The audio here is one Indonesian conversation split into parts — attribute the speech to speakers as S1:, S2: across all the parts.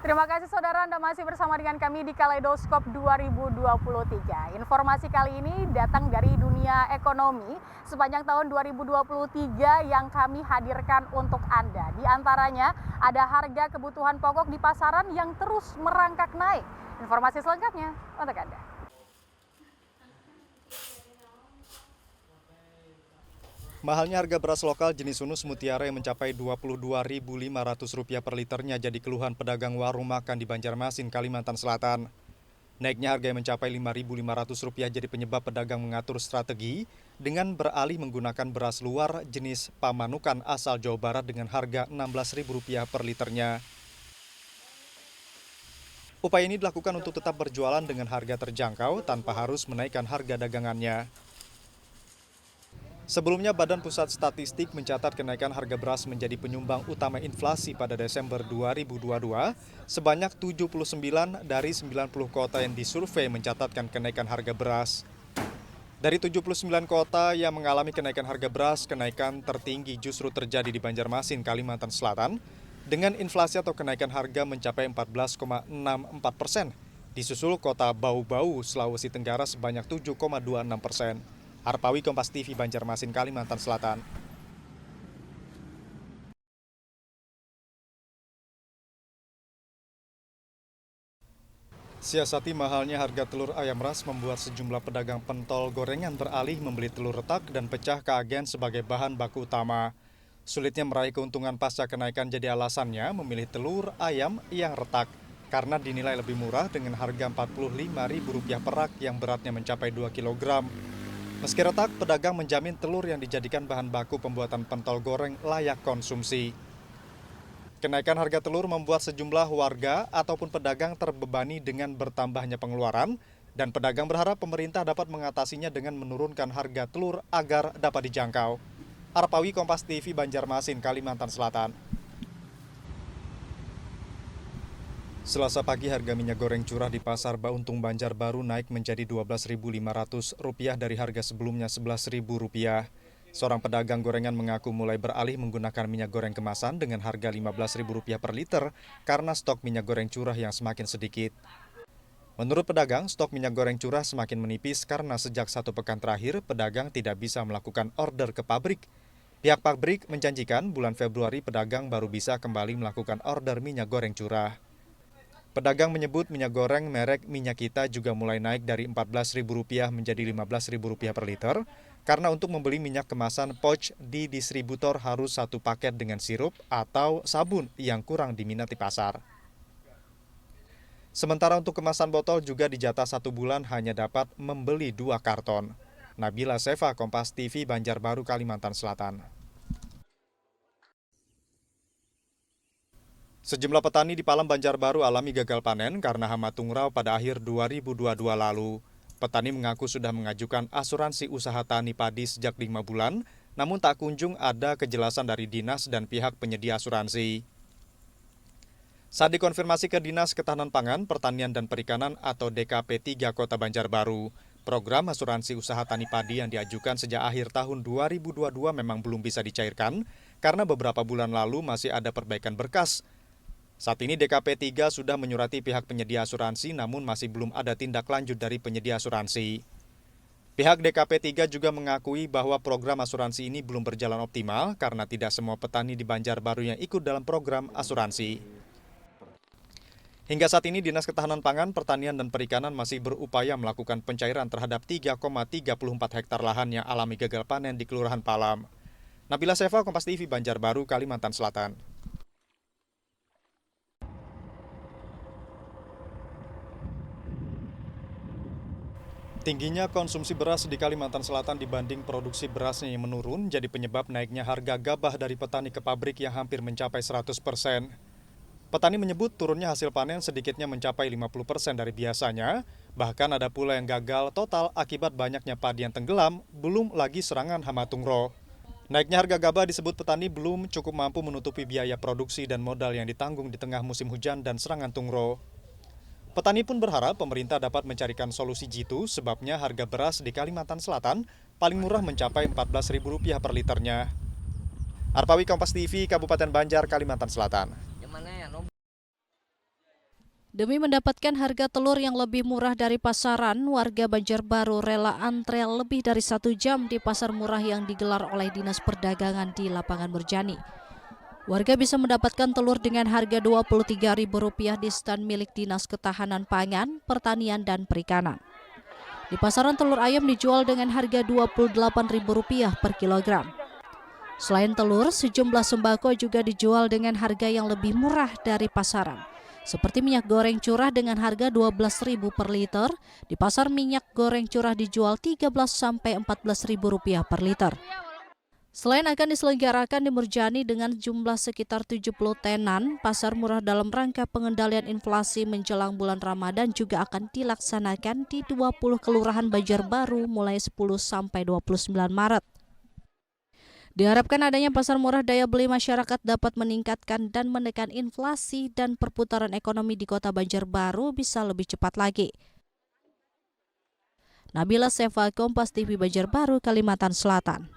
S1: Terima kasih saudara, Anda masih bersama dengan kami di Kaleidoskop 2023. Informasi kali ini datang dari dunia ekonomi sepanjang tahun 2023 yang kami hadirkan untuk Anda. Di antaranya ada harga kebutuhan pokok di pasaran yang terus merangkak naik. Informasi selengkapnya untuk Anda.
S2: Mahalnya harga beras lokal jenis Unus Mutiara yang mencapai Rp22.500 per liternya jadi keluhan pedagang warung makan di Banjarmasin, Kalimantan Selatan. Naiknya harga yang mencapai Rp5.500 jadi penyebab pedagang mengatur strategi dengan beralih menggunakan beras luar jenis Pamanukan asal Jawa Barat dengan harga Rp16.000 per liternya. Upaya ini dilakukan untuk tetap berjualan dengan harga terjangkau tanpa harus menaikkan harga dagangannya. Sebelumnya, Badan Pusat Statistik mencatat kenaikan harga beras menjadi penyumbang utama inflasi pada Desember 2022. Sebanyak 79 dari 90 kota yang disurvei mencatatkan kenaikan harga beras. Dari 79 kota yang mengalami kenaikan harga beras, kenaikan tertinggi justru terjadi di Banjarmasin, Kalimantan Selatan, dengan inflasi atau kenaikan harga mencapai 14,64%. Disusul kota Bau-Bau, Sulawesi Tenggara sebanyak 7,26%. Arpawi, Kompas TV, Banjarmasin, Kalimantan Selatan. Siasati mahalnya harga telur ayam ras membuat sejumlah pedagang pentol gorengan beralih membeli telur retak dan pecah ke agen sebagai bahan baku utama. Sulitnya meraih keuntungan pasca kenaikan jadi alasannya memilih telur ayam yang retak karena dinilai lebih murah dengan harga Rp45.000 per rak yang beratnya mencapai 2 kg. Meski retak, pedagang menjamin telur yang dijadikan bahan baku pembuatan pentol goreng layak konsumsi. Kenaikan harga telur membuat sejumlah warga ataupun pedagang terbebani dengan bertambahnya pengeluaran, dan pedagang berharap pemerintah dapat mengatasinya dengan menurunkan harga telur agar dapat dijangkau. Arpawi, Kompas TV, Banjarmasin, Kalimantan Selatan. Selasa pagi harga minyak goreng curah di Pasar Bauntung Banjarbaru naik menjadi Rp12.500 dari harga sebelumnya Rp11.000. Seorang pedagang gorengan mengaku mulai beralih menggunakan minyak goreng kemasan dengan harga Rp15.000 per liter karena stok minyak goreng curah yang semakin sedikit. Menurut pedagang, stok minyak goreng curah semakin menipis karena sejak 1 pekan terakhir pedagang tidak bisa melakukan order ke pabrik. Pihak pabrik menjanjikan bulan Februari pedagang baru bisa kembali melakukan order minyak goreng curah. Pedagang menyebut minyak goreng merek Minyak Kita juga mulai naik dari Rp14.000 menjadi Rp15.000 per liter, karena untuk membeli minyak kemasan pouch di distributor harus satu paket dengan sirup atau sabun yang kurang diminati pasar. Sementara untuk kemasan botol juga dijatah 1 bulan hanya dapat membeli 2 karton. Nabila Seva, Kompas TV, Banjarbaru, Kalimantan Selatan. Sejumlah petani di Palam, Banjarbaru alami gagal panen karena hama tungrau pada akhir 2022 lalu. Petani mengaku sudah mengajukan asuransi usaha tani padi sejak 5 bulan, namun tak kunjung ada kejelasan dari dinas dan pihak penyedia asuransi. Saat dikonfirmasi ke Dinas Ketahanan Pangan, Pertanian dan Perikanan atau DKP 3 Kota Banjarbaru, program asuransi usaha tani padi yang diajukan sejak akhir tahun 2022 memang belum bisa dicairkan karena beberapa bulan lalu masih ada perbaikan berkas. Saat ini DKP 3 sudah menyurati pihak penyedia asuransi namun masih belum ada tindak lanjut dari penyedia asuransi. Pihak DKP 3 juga mengakui bahwa program asuransi ini belum berjalan optimal karena tidak semua petani di Banjarbaru yang ikut dalam program asuransi. Hingga saat ini Dinas Ketahanan Pangan, Pertanian dan Perikanan masih berupaya melakukan pencairan terhadap 3,34 hektar lahan yang alami gagal panen di Kelurahan Palam. Nabila Seva, Kompas TV, Banjarbaru, Kalimantan Selatan. Tingginya konsumsi beras di Kalimantan Selatan dibanding produksi berasnya yang menurun jadi penyebab naiknya harga gabah dari petani ke pabrik yang hampir mencapai 100%. Petani menyebut turunnya hasil panen sedikitnya mencapai 50% dari biasanya, bahkan ada pula yang gagal total akibat banyaknya padi yang tenggelam, belum lagi serangan hama tungro. Naiknya harga gabah disebut petani belum cukup mampu menutupi biaya produksi dan modal yang ditanggung di tengah musim hujan dan serangan tungro. Petani pun berharap pemerintah dapat mencarikan solusi jitu sebabnya harga beras di Kalimantan Selatan paling murah mencapai Rp14.000 per liternya. Arpawi, Kompas TV, Kabupaten Banjar, Kalimantan Selatan.
S3: Demi mendapatkan harga telur yang lebih murah dari pasaran, warga Banjarbaru rela antre lebih dari 1 jam di pasar murah yang digelar oleh Dinas Perdagangan di Lapangan Merjani. Warga bisa mendapatkan telur dengan harga Rp23.000 di stan milik Dinas Ketahanan Pangan, Pertanian, dan Perikanan. Di pasaran telur ayam dijual dengan harga Rp28.000 per kilogram. Selain telur, sejumlah sembako juga dijual dengan harga yang lebih murah dari pasaran. Seperti minyak goreng curah dengan harga Rp12.000 per liter, di pasar minyak goreng curah dijual Rp13.000–Rp14.000 per liter. Selain akan diselenggarakan di Merjani dengan jumlah sekitar 70 tenan, pasar murah dalam rangka pengendalian inflasi menjelang bulan Ramadan juga akan dilaksanakan di 20 kelurahan Banjarbaru mulai 10–29 Maret. Diharapkan adanya pasar murah daya beli masyarakat dapat meningkatkan dan menekan inflasi dan perputaran ekonomi di Kota Banjarbaru bisa lebih cepat lagi. Nabila Seva, Kompas TV, Banjarbaru, Kalimantan Selatan.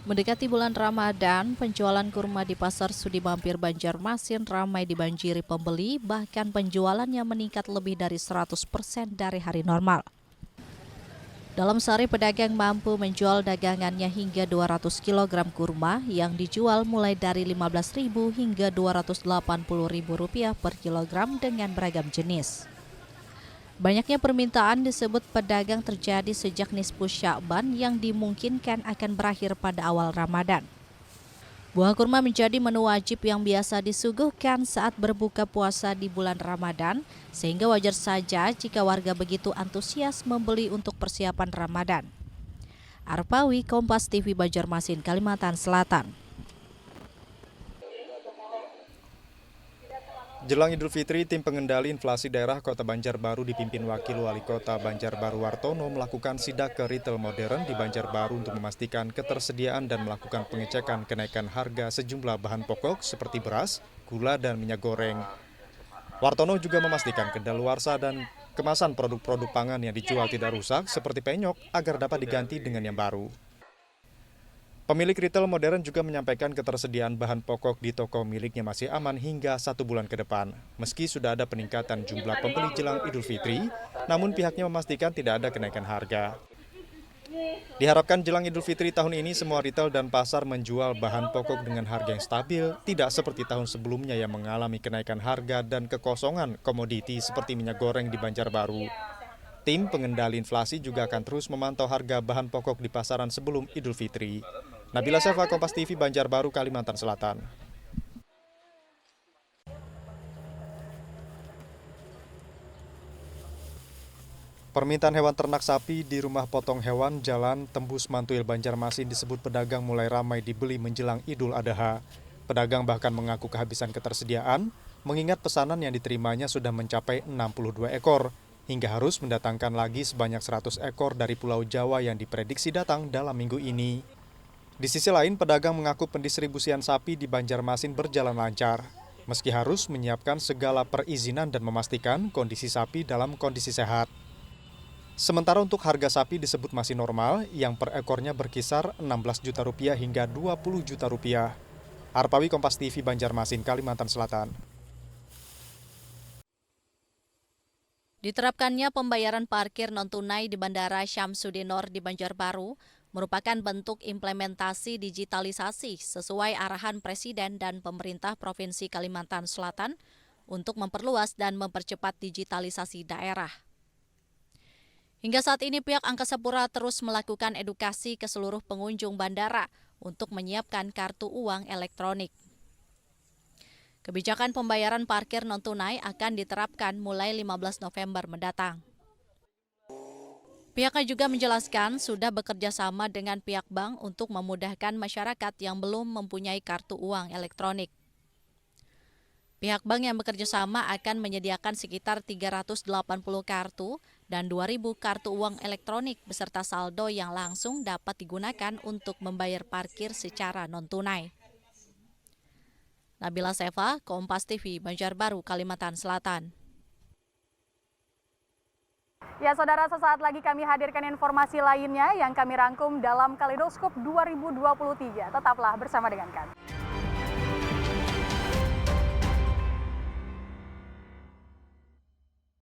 S3: Mendekati bulan Ramadan, penjualan kurma di Pasar Sudi Mampir Banjarmasin ramai dibanjiri pembeli, bahkan penjualannya meningkat lebih dari 100% dari hari normal. Dalam sehari pedagang mampu menjual dagangannya hingga 200 kg kurma yang dijual mulai dari Rp15.000 hingga Rp280.000 per kilogram dengan beragam jenis. Banyaknya permintaan disebut pedagang terjadi sejak nisfu Sya'ban yang dimungkinkan akan berakhir pada awal Ramadan. Buah kurma menjadi menu wajib yang biasa disuguhkan saat berbuka puasa di bulan Ramadan, sehingga wajar saja jika warga begitu antusias membeli untuk persiapan Ramadan. Arpawi, Kompas TV, Banjarmasin, Kalimantan Selatan.
S2: Jelang Idul Fitri, tim pengendali inflasi daerah Kota Banjarbaru dipimpin Wakil Wali Kota Banjarbaru Wartono melakukan sidak ke retail modern di Banjarbaru untuk memastikan ketersediaan dan melakukan pengecekan kenaikan harga sejumlah bahan pokok seperti beras, gula, dan minyak goreng. Wartono juga memastikan kedaluarsa dan kemasan produk-produk pangan yang dijual tidak rusak seperti penyok agar dapat diganti dengan yang baru. Pemilik retail modern juga menyampaikan ketersediaan bahan pokok di toko miliknya masih aman hingga 1 bulan ke depan. Meski sudah ada peningkatan jumlah pembeli jelang Idul Fitri, namun pihaknya memastikan tidak ada kenaikan harga. Diharapkan jelang Idul Fitri tahun ini semua retail dan pasar menjual bahan pokok dengan harga yang stabil, tidak seperti tahun sebelumnya yang mengalami kenaikan harga dan kekosongan komoditi seperti minyak goreng di Banjarbaru. Tim pengendali inflasi juga akan terus memantau harga bahan pokok di pasaran sebelum Idul Fitri. Nabila Seva, Kompas TV, Banjarbaru, Kalimantan Selatan. Permintaan hewan ternak sapi di rumah potong hewan Jalan Tembus Mantuil Banjarmasin disebut pedagang mulai ramai dibeli menjelang Idul Adha. Pedagang bahkan mengaku kehabisan ketersediaan, mengingat pesanan yang diterimanya sudah mencapai 62 ekor, hingga harus mendatangkan lagi sebanyak 100 ekor dari Pulau Jawa yang diprediksi datang dalam minggu ini. Di sisi lain, pedagang mengaku pendistribusian sapi di Banjarmasin berjalan lancar, meski harus menyiapkan segala perizinan dan memastikan kondisi sapi dalam kondisi sehat. Sementara untuk harga sapi disebut masih normal, yang per ekornya berkisar Rp16 juta hingga Rp20 juta. Arpawi, Kompas TV, Banjarmasin, Kalimantan Selatan.
S3: Diterapkannya pembayaran parkir non-tunai di Bandara Syamsuddinor di Banjarbaru merupakan bentuk implementasi digitalisasi sesuai arahan Presiden dan pemerintah Provinsi Kalimantan Selatan untuk memperluas dan mempercepat digitalisasi daerah. Hingga saat ini pihak Angkasa Pura terus melakukan edukasi ke seluruh pengunjung bandara untuk menyiapkan kartu uang elektronik. Kebijakan pembayaran parkir non-tunai akan diterapkan mulai 15 November mendatang. Pihaknya juga menjelaskan sudah bekerja sama dengan pihak bank untuk memudahkan masyarakat yang belum mempunyai kartu uang elektronik. Pihak bank yang bekerja sama akan menyediakan sekitar 380 kartu dan 2.000 kartu uang elektronik beserta saldo yang langsung dapat digunakan untuk membayar parkir secara non-tunai. Nabila Seva, Kompas TV, Banjarbaru, Kalimantan Selatan.
S1: Ya saudara, sesaat lagi kami hadirkan informasi lainnya yang kami rangkum dalam Kaleidoskop 2023. Tetaplah bersama dengan kami.